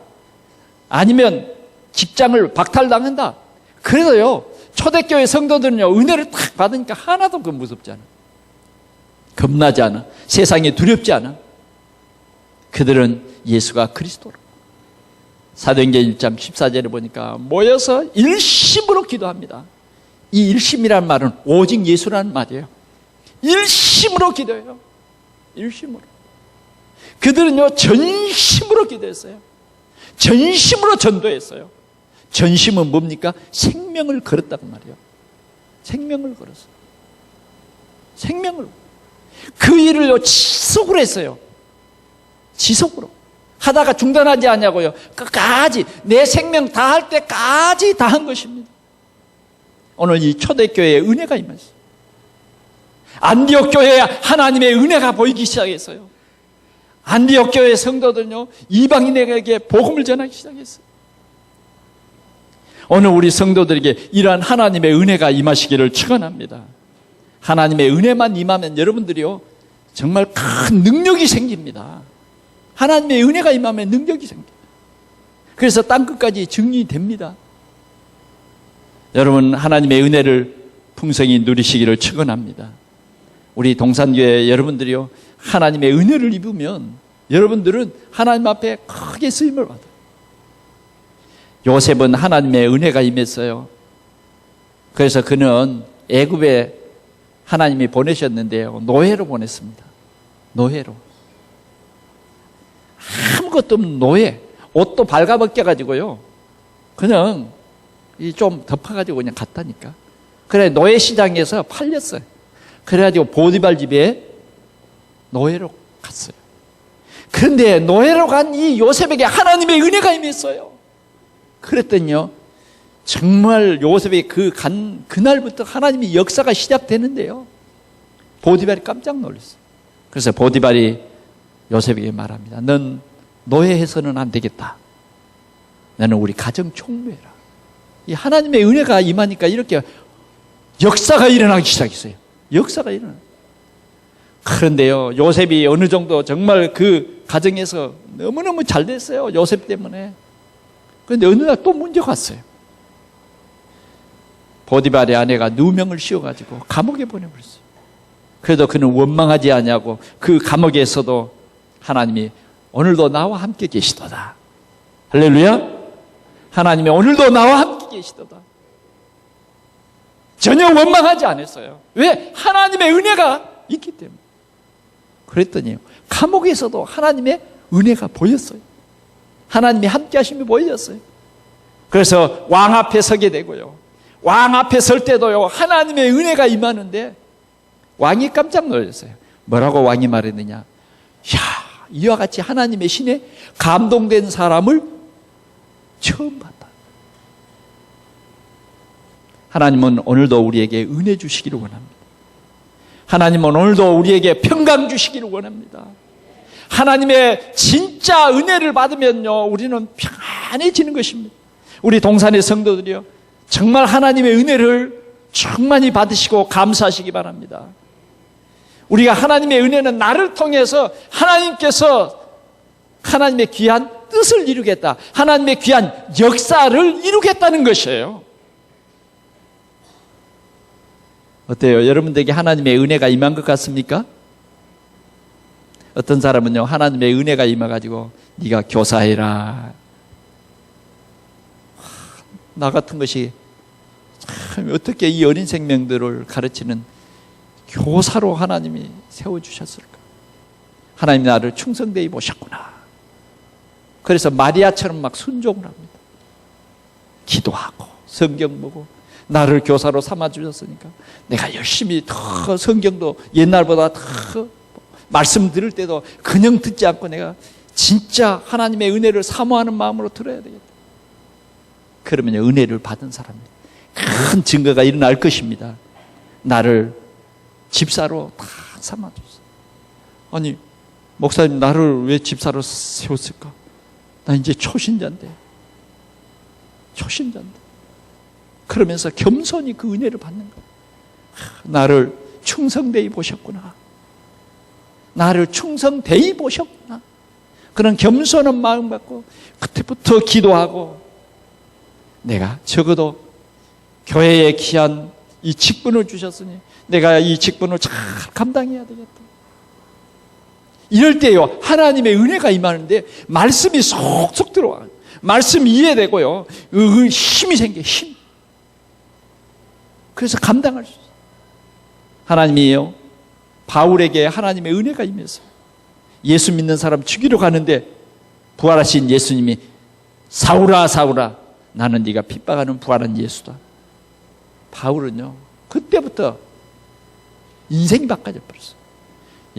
아니면 직장을 박탈당한다. 그래도요 초대교회 성도들은요 은혜를 딱 받으니까 하나도 무섭지 않아. 겁나지 않아. 세상에 두렵지 않아. 그들은 예수가 그리스도로. 사도행전 1장 14절에 보니까 모여서 일심으로 기도합니다. 이 일심이라는 말은 오직 예수라는 말이에요. 일심으로 기도해요. 일심으로. 그들은요 전심으로 기도했어요. 전심으로 전도했어요. 전심은 뭡니까? 생명을 걸었다고 말이에요. 생명을 걸었어요. 생명을. 그 일을요 지속으로 했어요. 지속으로. 하다가 중단하지 않냐고요. 끝까지 내 생명 다할 때까지 다 한 것입니다. 오늘 이 초대교회에 은혜가 임했어요. 안디옥 교회에 하나님의 은혜가 보이기 시작했어요. 안디옥 교회 성도들은요 이방인에게 복음을 전하기 시작했어요. 오늘 우리 성도들에게 이러한 하나님의 은혜가 임하시기를 축원합니다. 하나님의 은혜만 임하면 여러분들이요 정말 큰 능력이 생깁니다. 하나님의 은혜가 임하면 능력이 생겨요. 그래서 땅끝까지 증리됩니다. 여러분 하나님의 은혜를 풍성히 누리시기를 축원합니다. 우리 동산교회 여러분들이요 하나님의 은혜를 입으면 여러분들은 하나님 앞에 크게 쓰임을 받아요. 요셉은 하나님의 은혜가 임했어요. 그래서 그는 애굽에 하나님이 보내셨는데요 노예로 보냈습니다. 노예로. 아무것도 없는 노예. 옷도 발가벗겨 가지고요 그냥 좀 덮어가지고 그냥 갔다니까. 그래 노예 시장에서 팔렸어요. 그래가지고 보디발 집에 노예로 갔어요. 그런데 노예로 간 이 요셉에게 하나님의 은혜가 임했어요. 그랬더니요, 정말 요셉의 그날부터 하나님의 역사가 시작되는데요, 보디발이 깜짝 놀랐어요. 그래서 보디발이 요셉에게 말합니다. 넌 노예해서는 안 되겠다. 너는 우리 가정 총무해라. 이 하나님의 은혜가 임하니까 이렇게 역사가 일어나기 시작했어요. 역사가 일어나. 그런데요, 요셉이 어느 정도 정말 그 가정에서 너무너무 잘 됐어요. 요셉 때문에. 그런데 어느 날 또 문제가 왔어요. 보디발의 아내가 누명을 씌워가지고 감옥에 보내버렸어요. 그래도 그는 원망하지 않냐고 그 감옥에서도 하나님이 오늘도 나와 함께 계시도다. 할렐루야. 하나님이 오늘도 나와 함께 계시도다. 전혀 원망하지 않았어요. 왜? 하나님의 은혜가 있기 때문에. 그랬더니 감옥에서도 하나님의 은혜가 보였어요. 하나님이 함께 하심이 보였어요. 그래서 왕 앞에 서게 되고요, 왕 앞에 설 때도요, 하나님의 은혜가 임하는데 왕이 깜짝 놀랐어요. 뭐라고 왕이 말했느냐? 야, 이와 같이 하나님의 신에 감동된 사람을 처음 봤다. 하나님은 오늘도 우리에게 은혜 주시기를 원합니다. 하나님은 오늘도 우리에게 평강 주시기를 원합니다. 하나님의 진짜 은혜를 받으면요, 우리는 평안해지는 것입니다. 우리 동산의 성도들이요, 정말 하나님의 은혜를 충만히 받으시고 감사하시기 바랍니다. 우리가 하나님의 은혜는 나를 통해서 하나님께서 하나님의 귀한 뜻을 이루겠다, 하나님의 귀한 역사를 이루겠다는 것이에요. 어때요? 여러분들에게 하나님의 은혜가 임한 것 같습니까? 어떤 사람은요, 하나님의 은혜가 임해가지고 네가 교사해라. 나 같은 것이 참 어떻게 이 어린 생명들을 가르치는 교사로 하나님이 세워주셨을까? 하나님 나를 충성되이 보셨구나. 그래서 마리아처럼 막 순종을 합니다. 기도하고 성경 보고 나를 교사로 삼아주셨으니까 내가 열심히 더 성경도 옛날보다 더 말씀 들을 때도 그냥 듣지 않고 내가 진짜 하나님의 은혜를 사모하는 마음으로 들어야 되겠다. 그러면 은혜를 받은 사람이 큰 증거가 일어날 것입니다. 나를 집사로 다 삼아줬어요. 아니, 목사님 나를 왜 집사로 세웠을까? 나 이제 초신자인데. 그러면서 겸손히 그 은혜를 받는 거예요. 나를 충성되이 보셨구나. 나를 충성되이 보셨구나. 그런 겸손한 마음 갖고 그때부터 기도하고, 내가 적어도 교회에 귀한 이 직분을 주셨으니 내가 이 직분을 잘 감당해야 되겠다. 이럴 때요, 하나님의 은혜가 임하는데 말씀이 쏙쏙 들어와요. 말씀이 이해되고요, 힘이 생겨요. 힘. 그래서 감당할 수 있어요. 하나님이요, 바울에게 하나님의 은혜가 임해서 예수 믿는 사람 죽이러 가는데 부활하신 예수님이 사울아 사울아 나는 네가 핍박하는 부활한 예수다. 바울은요, 그때부터 인생이 바꿔져 버렸어요.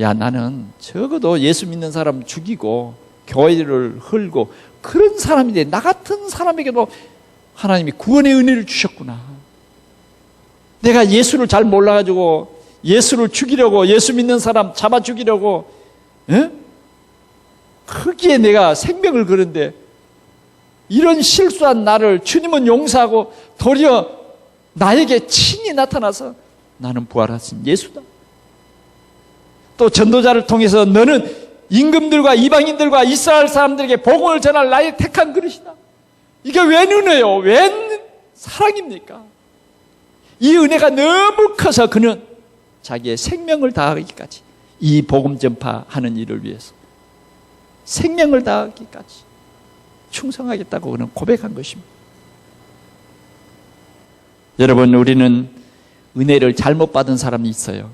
야, 나는 적어도 예수 믿는 사람 죽이고 교회를 헐고 그런 사람인데 나 같은 사람에게도 하나님이 구원의 은혜를 주셨구나. 내가 예수를 잘 몰라가지고 예수를 죽이려고, 예수 믿는 사람 잡아 죽이려고, 거기에 내가 생명을 거는데 이런 실수한 나를 주님은 용서하고 도리어 나에게 친히 나타나서 나는 부활하신 예수다. 또 전도자를 통해서 너는 임금들과 이방인들과 이스라엘 사람들에게 복음을 전할 나의 택한 그릇이다. 이게 웬 은혜요? 웬 사랑입니까? 이 은혜가 너무 커서 그는 자기의 생명을 다하기까지, 이 복음 전파하는 일을 위해서 생명을 다하기까지 충성하겠다고 그는 고백한 것입니다. 여러분, 우리는 은혜를 잘못 받은 사람이 있어요.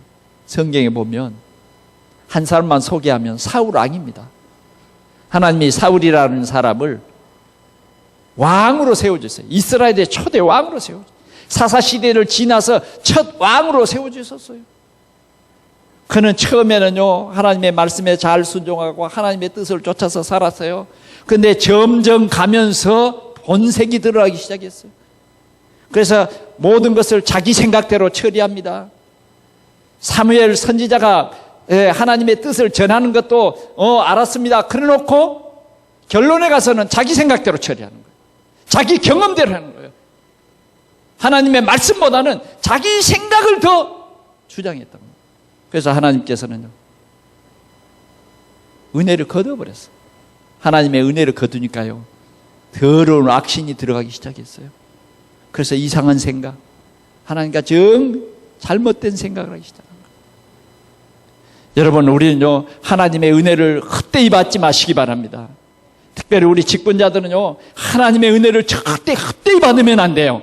성경에 보면 한 사람만 소개하면 사울 왕입니다. 하나님이 사울이라는 사람을 왕으로 세워주세요. 이스라엘의 초대 왕으로 세워주세요. 사사시대를 지나서 첫 왕으로 세워주셨어요. 그는 처음에는요, 하나님의 말씀에 잘 순종하고 하나님의 뜻을 쫓아서 살았어요. 근데 점점 가면서 본색이 드러나기 시작했어요. 그래서 모든 것을 자기 생각대로 처리합니다. 사무엘 선지자가 하나님의 뜻을 전하는 것도 알았습니다. 그래놓고 결론에 가서는 자기 생각대로 처리하는 거예요. 자기 경험대로 하는 거예요. 하나님의 말씀보다는 자기 생각을 더 주장했던 거예요. 그래서 하나님께서는요, 은혜를 거둬버렸어요. 하나님의 은혜를 거두니까요, 더러운 악신이 들어가기 시작했어요. 그래서 이상한 생각, 하나님과 잘못된 생각을 하기 시작한 거예요. 여러분, 우리는요, 하나님의 은혜를 헛되이 받지 마시기 바랍니다. 특별히 우리 직분자들은요, 하나님의 은혜를 절대 헛되이 받으면 안 돼요.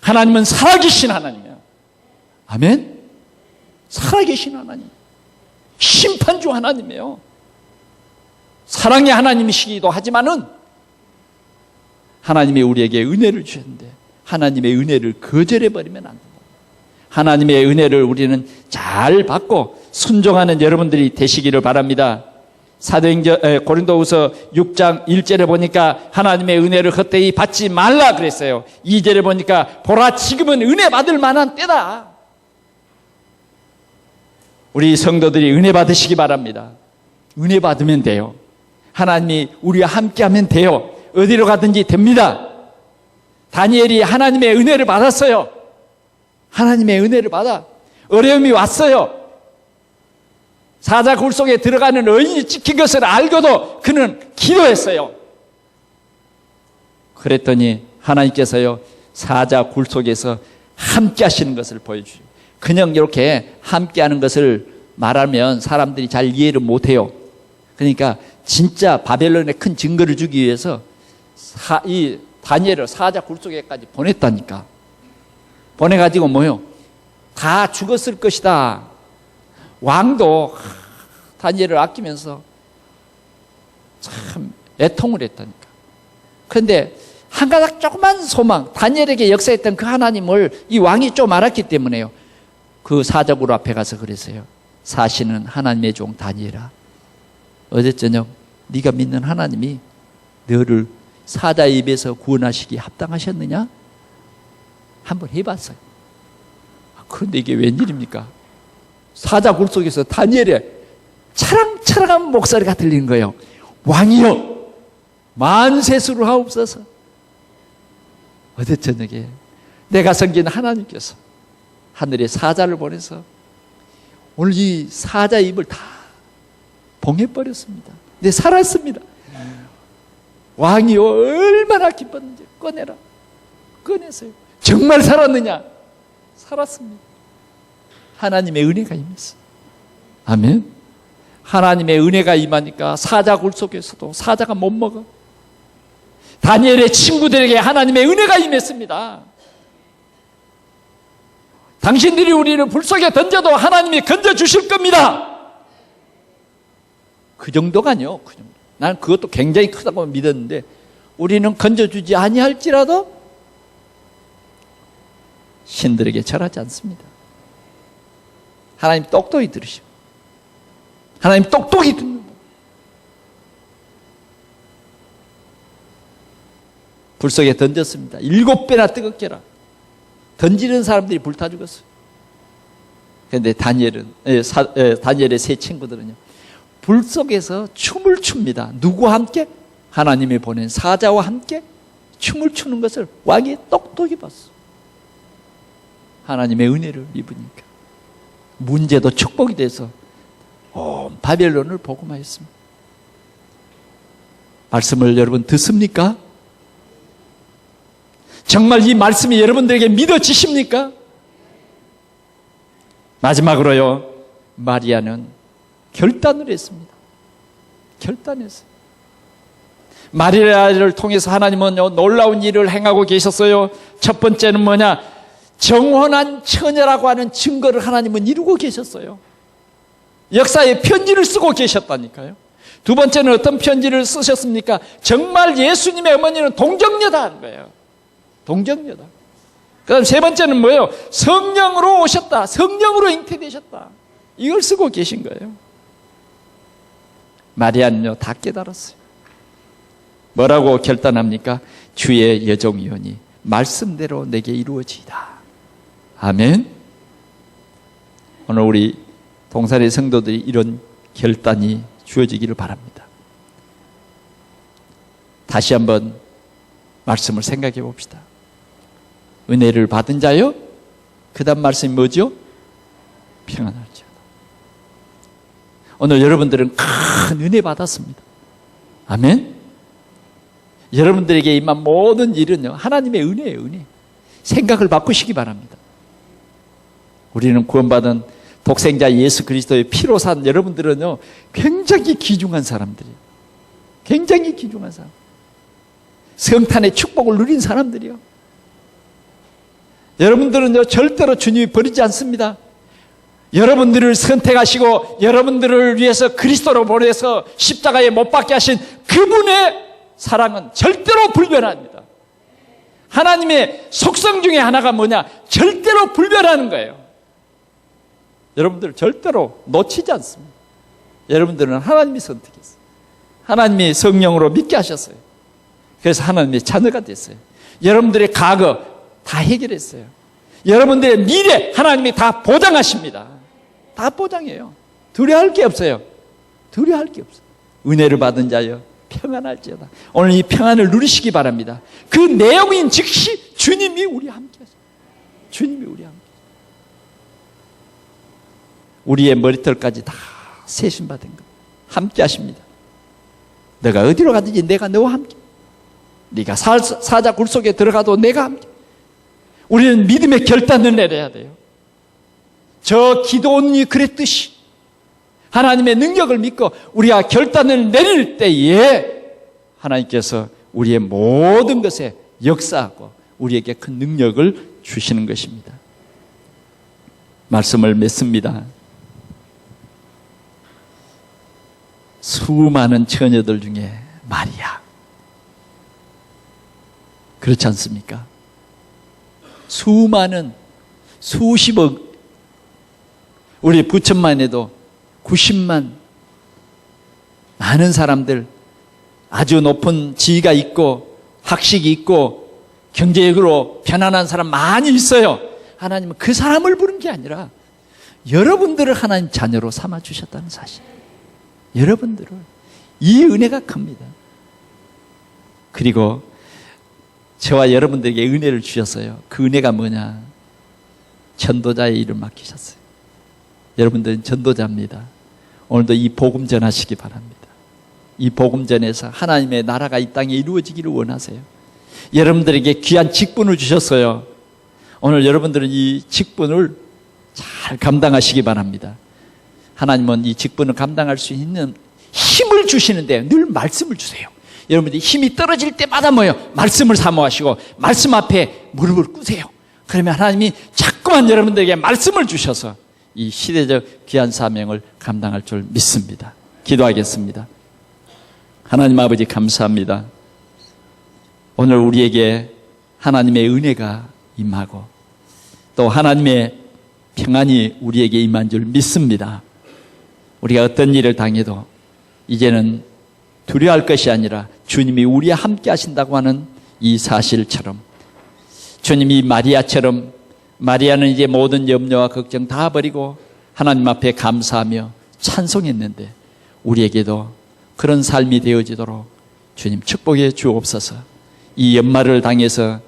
하나님은 살아계신 하나님이에요. 아멘? 살아계신 하나님, 심판주 하나님이에요. 사랑의 하나님이시기도 하지만은 하나님이 우리에게 은혜를 주셨는데 하나님의 은혜를 거절해버리면 안 된다. 하나님의 은혜를 우리는 잘 받고 순종하는 여러분들이 되시기를 바랍니다. 사도행전 고린도후서 6장 1절에 보니까 하나님의 은혜를 헛되이 받지 말라 그랬어요. 2절에 보니까 보라 지금은 은혜 받을 만한 때다. 우리 성도들이 은혜 받으시기 바랍니다. 은혜 받으면 돼요. 하나님이 우리와 함께하면 돼요. 어디로 가든지 됩니다. 다니엘이 하나님의 은혜를 받았어요. 하나님의 은혜를 받아 어려움이 왔어요. 사자 굴 속에 들어가는 의인이 찍힌 것을 알고도 그는 기도했어요. 그랬더니 하나님께서요, 사자 굴 속에서 함께 하시는 것을 보여주죠. 그냥 이렇게 함께 하는 것을 말하면 사람들이 잘 이해를 못해요. 그러니까 진짜 바벨론에 큰 증거를 주기 위해서 이 다니엘을 사자 굴 속에까지 보냈다니까. 보내가지고 뭐요? 다 죽었을 것이다. 왕도 다니엘을 아끼면서 참 애통을 했다니까. 그런데 한 가닥 조그만 소망, 다니엘에게 역사했던 그 하나님을 이 왕이 좀 알았기 때문에요, 그 사자굴 앞에 가서 그랬어요. 사시는 하나님의 종 다니엘아, 어제 저녁 네가 믿는 하나님이 너를 사자의 입에서 구원하시기 합당하셨느냐? 한번 해봤어요. 그런데 이게 웬일입니까? 사자굴 속에서 다니엘의 차랑차랑한 목소리가 들리는 거예요. 왕이여, 만세수를 하옵소서. 어제 저녁에 내가 섬긴 하나님께서 하늘에 사자를 보내서 오늘 이 사자 입을 다 봉해버렸습니다. 네, 살았습니다. 왕이여, 얼마나 기뻤는지 꺼내라. 꺼내세요. 정말 살았느냐? 살았습니다. 하나님의 은혜가 임했어요. 아멘. 하나님의 은혜가 임하니까 사자 굴 속에서도 사자가 못 먹어. 다니엘의 친구들에게 하나님의 은혜가 임했습니다. 당신들이 우리를 불 속에 던져도 하나님이 건져주실 겁니다. 그 정도가 아니요. 그 정도. 나는 그것도 굉장히 크다고 믿었는데 우리는 건져주지 아니할지라도 신들에게 절하지 않습니다. 하나님 똑똑히 들으시고 하나님 똑똑히 듣는다. 불 속에 던졌습니다. 7배나 뜨겁게라. 던지는 사람들이 불타 죽었어요. 그런데 다니엘의 세 친구들은요, 불 속에서 춤을 춥니다. 누구와 함께? 하나님이 보낸 사자와 함께 춤을 추는 것을 왕이 똑똑히 봤어. 하나님의 은혜를 입으니까 문제도 축복이 돼서 온 바벨론을 복음화했습니다. 말씀을 여러분 듣습니까? 정말 이 말씀이 여러분들에게 믿어지십니까? 마지막으로요, 마리아는 결단을 했습니다. 결단했어요. 마리아를 통해서 하나님은 놀라운 일을 행하고 계셨어요. 첫 번째는 뭐냐? 정혼한 처녀라고 하는 증거를 하나님은 이루고 계셨어요. 역사에 편지를 쓰고 계셨다니까요. 두 번째는 어떤 편지를 쓰셨습니까? 정말 예수님의 어머니는 동정녀다 하는 거예요. 동정녀다. 그다음 세 번째는 뭐예요? 성령으로 오셨다. 성령으로 잉태되셨다. 이걸 쓰고 계신 거예요. 마리아는요, 다 깨달았어요. 뭐라고 결단합니까? 주의 여종이오니 말씀대로 내게 이루어지이다. 아멘. 오늘 우리 동산의 성도들이 이런 결단이 주어지기를 바랍니다. 다시 한번 말씀을 생각해 봅시다. 은혜를 받은 자요? 그 다음 말씀이 뭐죠? 평안할지어다. 오늘 여러분들은 큰 은혜 받았습니다. 아멘. 여러분들에게 임한 모든 일은요, 하나님의 은혜예요. 은혜. 생각을 바꾸시기 바랍니다. 우리는 구원받은 독생자 예수 그리스도의 피로 산 여러분들은요, 굉장히 귀중한 사람들이에요. 굉장히 귀중한 사람. 성탄의 축복을 누린 사람들이요. 여러분들은요, 절대로 주님이 버리지 않습니다. 여러분들을 선택하시고 여러분들을 위해서 그리스도로 보내서 십자가에 못 박게 하신 그분의 사랑은 절대로 불변합니다. 하나님의 속성 중에 하나가 뭐냐? 절대로 불변하는 거예요. 여러분들 절대로 놓치지 않습니다. 여러분들은 하나님이 선택했어요. 하나님이 성령으로 믿게 하셨어요. 그래서 하나님의 자녀가 됐어요. 여러분들의 과거 다 해결했어요. 여러분들의 미래 하나님이 다 보장하십니다. 다 보장해요. 두려워할 게 없어요. 두려워할 게 없어요. 은혜를 받은 자여 평안할지어다. 오늘 이 평안을 누리시기 바랍니다. 그 내용인 즉시 주님이 우리 함께 하십니다. 주님이 우리 함께. 우리의 머리털까지 다 세심받은 것 함께 하십니다. 너가 어디로 가든지 내가 너와 함께. 네가 사자 굴 속에 들어가도 내가 함께. 우리는 믿음의 결단을 내려야 돼요. 저 기도원이 그랬듯이 하나님의 능력을 믿고 우리가 결단을 내릴 때에 하나님께서 우리의 모든 것에 역사하고 우리에게 큰 능력을 주시는 것입니다. 말씀을 맺습니다. 수많은 처녀들 중에 마리아, 그렇지 않습니까? 수많은 수십억, 우리 부천만 해도 90만, 많은 사람들, 아주 높은 지위가 있고 학식이 있고 경제적으로 편안한 사람 많이 있어요. 하나님은 그 사람을 부른 게 아니라 여러분들을 하나님 자녀로 삼아주셨다는 사실. 여러분들을. 이 은혜가 큽니다. 그리고 저와 여러분들에게 은혜를 주셨어요. 그 은혜가 뭐냐? 전도자의 일을 맡기셨어요. 여러분들은 전도자입니다. 오늘도 이 복음 전하시기 바랍니다. 이 복음 전에서 하나님의 나라가 이 땅에 이루어지기를 원하세요. 여러분들에게 귀한 직분을 주셨어요. 오늘 여러분들은 이 직분을 잘 감당하시기 바랍니다. 하나님은 이 직분을 감당할 수 있는 힘을 주시는데 늘 말씀을 주세요. 여러분들이 힘이 떨어질 때마다 뭐예요? 말씀을 사모하시고 말씀 앞에 무릎을 꿇으세요. 그러면 하나님이 자꾸만 여러분들에게 말씀을 주셔서 이 시대적 귀한 사명을 감당할 줄 믿습니다. 기도하겠습니다. 하나님 아버지 감사합니다. 오늘 우리에게 하나님의 은혜가 임하고 또 하나님의 평안이 우리에게 임한 줄 믿습니다. 우리가 어떤 일을 당해도 이제는 두려워할 것이 아니라 주님이 우리와 함께 하신다고 하는 이 사실처럼 주님이 마리아처럼 마리아는 이제 모든 염려와 걱정 다 버리고 하나님 앞에 감사하며 찬송했는데 우리에게도 그런 삶이 되어지도록 주님 축복해 주옵소서. 이 연말을 당해서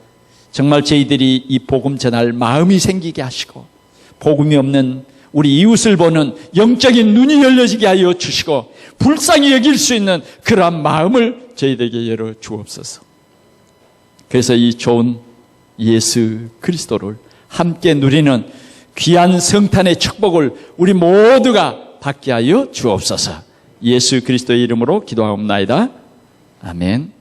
정말 저희들이 이 복음 전할 마음이 생기게 하시고 복음이 없는 우리 이웃을 보는 영적인 눈이 열려지게 하여 주시고 불쌍히 여길 수 있는 그러한 마음을 저희들에게 열어 주옵소서. 그래서 이 좋은 예수 그리스도를 함께 누리는 귀한 성탄의 축복을 우리 모두가 받게 하여 주옵소서. 예수 그리스도의 이름으로 기도하옵나이다. 아멘.